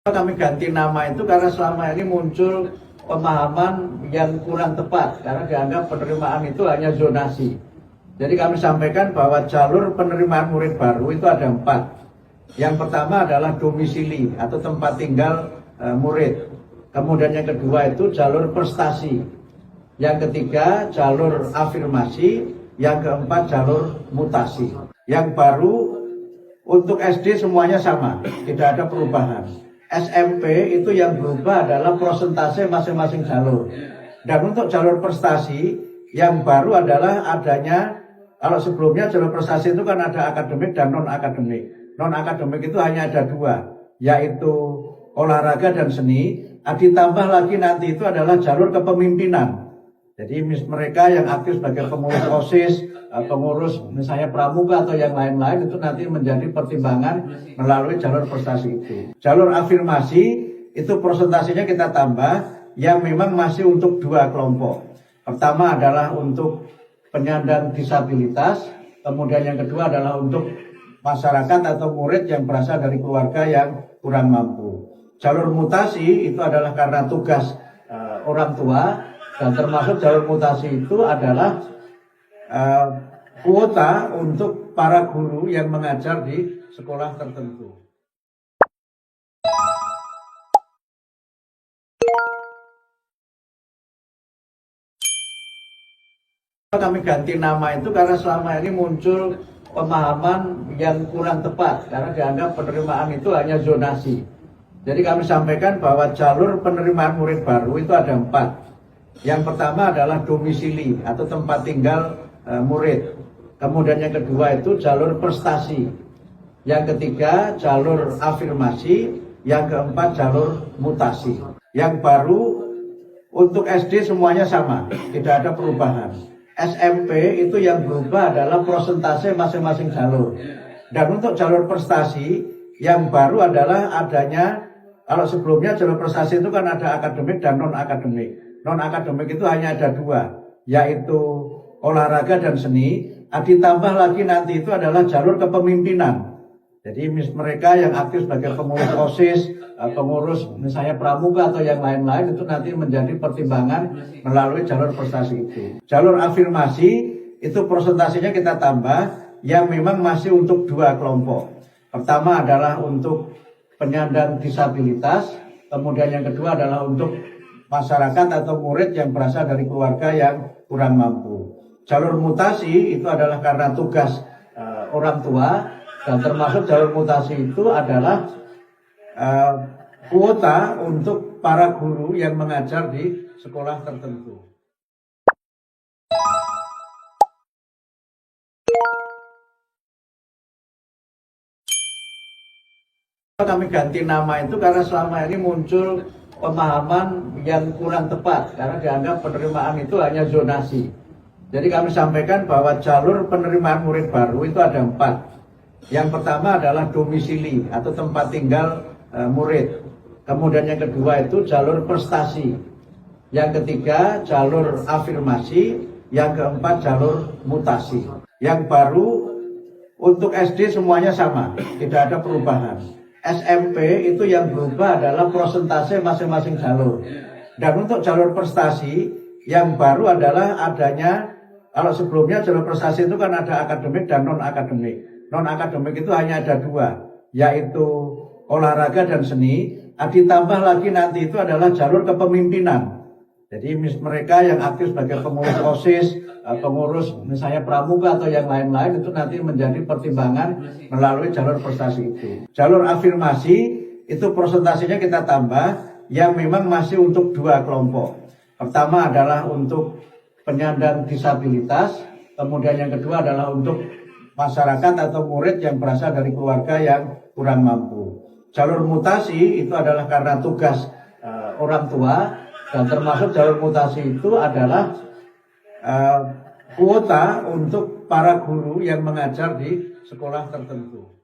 Kami ganti nama itu karena selama ini muncul pemahaman yang kurang tepat karena dianggap penerimaan itu hanya zonasi. Jadi kami sampaikan bahwa jalur penerimaan murid baru itu ada 4. Yang pertama adalah domisili atau tempat tinggal murid. Kemudian yang kedua itu jalur prestasi. Yang ketiga jalur afirmasi. Yang keempat jalur mutasi. Yang baru untuk SD semuanya sama, tidak ada perubahan. SMP itu yang berubah adalah prosentase masing-masing jalur. Dan untuk jalur prestasi yang baru adalah adanya, kalau sebelumnya jalur prestasi itu kan ada akademik dan non-akademik. Non-akademik itu hanya ada 2, yaitu olahraga dan seni. Ditambah lagi nanti itu adalah jalur kepemimpinan. Jadi mereka yang aktif sebagai pengurus OSIS, pengurus misalnya pramuka atau yang lain-lain itu nanti menjadi pertimbangan melalui jalur prestasi itu. Jalur afirmasi itu presentasinya kita tambah yang memang masih untuk 2 kelompok. Pertama adalah untuk penyandang disabilitas, kemudian yang kedua adalah untuk masyarakat atau murid yang berasal dari keluarga yang kurang mampu. Jalur mutasi itu adalah karena tugas orang tua. Dan termasuk jalur mutasi itu adalah kuota untuk para guru yang mengajar di sekolah tertentu. Kami ganti nama itu karena selama ini muncul pemahaman yang kurang tepat karena dianggap penerimaan itu hanya zonasi. Jadi kami sampaikan bahwa jalur penerimaan murid baru itu ada 4. Yang pertama adalah domisili atau tempat tinggal murid. Kemudian yang kedua itu jalur prestasi. Yang ketiga jalur afirmasi. Yang keempat jalur mutasi. Yang baru untuk SD semuanya sama, tidak ada perubahan. SMP itu yang berubah adalah prosentase masing-masing jalur. Dan untuk jalur prestasi yang baru adalah adanya, kalau sebelumnya jalur prestasi itu kan ada akademik dan non-akademik. Non-akademik itu hanya ada 2, yaitu olahraga dan seni. Ditambah lagi nanti itu adalah jalur kepemimpinan. Jadi mereka yang aktif sebagai pengurus OSIS, pengurus misalnya pramuka atau yang lain-lain itu nanti menjadi pertimbangan melalui jalur prestasi itu. Jalur afirmasi itu presentasinya kita tambah yang memang masih untuk 2 kelompok. Pertama adalah untuk penyandang disabilitas, kemudian yang kedua adalah untuk masyarakat atau murid yang berasal dari keluarga yang kurang mampu. Jalur mutasi itu adalah karena tugas orang tua. Dan termasuk jalur mutasi itu adalah kuota untuk para guru yang mengajar di sekolah tertentu. Kami ganti nama itu karena selama ini muncul pemahaman yang kurang tepat karena dianggap penerimaan itu hanya zonasi. Jadi kami sampaikan bahwa jalur penerimaan murid baru itu ada 4. Yang pertama adalah domisili atau tempat tinggal murid. Kemudian yang kedua itu jalur prestasi. Yang ketiga jalur afirmasi. Yang keempat jalur mutasi. Yang baru untuk SD semuanya sama, tidak ada perubahan. SMP itu yang berubah adalah prosentase masing-masing jalur. Dan untuk jalur prestasi yang baru adalah adanya, kalau sebelumnya jalur prestasi itu kan ada akademik dan non-akademik. Non-akademik itu hanya ada 2, yaitu olahraga dan seni. Ditambah lagi nanti itu adalah jalur kepemimpinan. Jadi mereka yang aktif sebagai pengurus OSIS, pengurus misalnya pramuka atau yang lain-lain itu nanti menjadi pertimbangan melalui jalur prestasi itu. Jalur afirmasi itu presentasinya kita tambah yang memang masih untuk 2 kelompok. Pertama adalah untuk penyandang disabilitas, kemudian yang kedua adalah untuk masyarakat atau murid yang berasal dari keluarga yang kurang mampu. Jalur mutasi itu adalah karena tugas orang tua. Dan termasuk jalur mutasi itu adalah kuota untuk para guru yang mengajar di sekolah tertentu.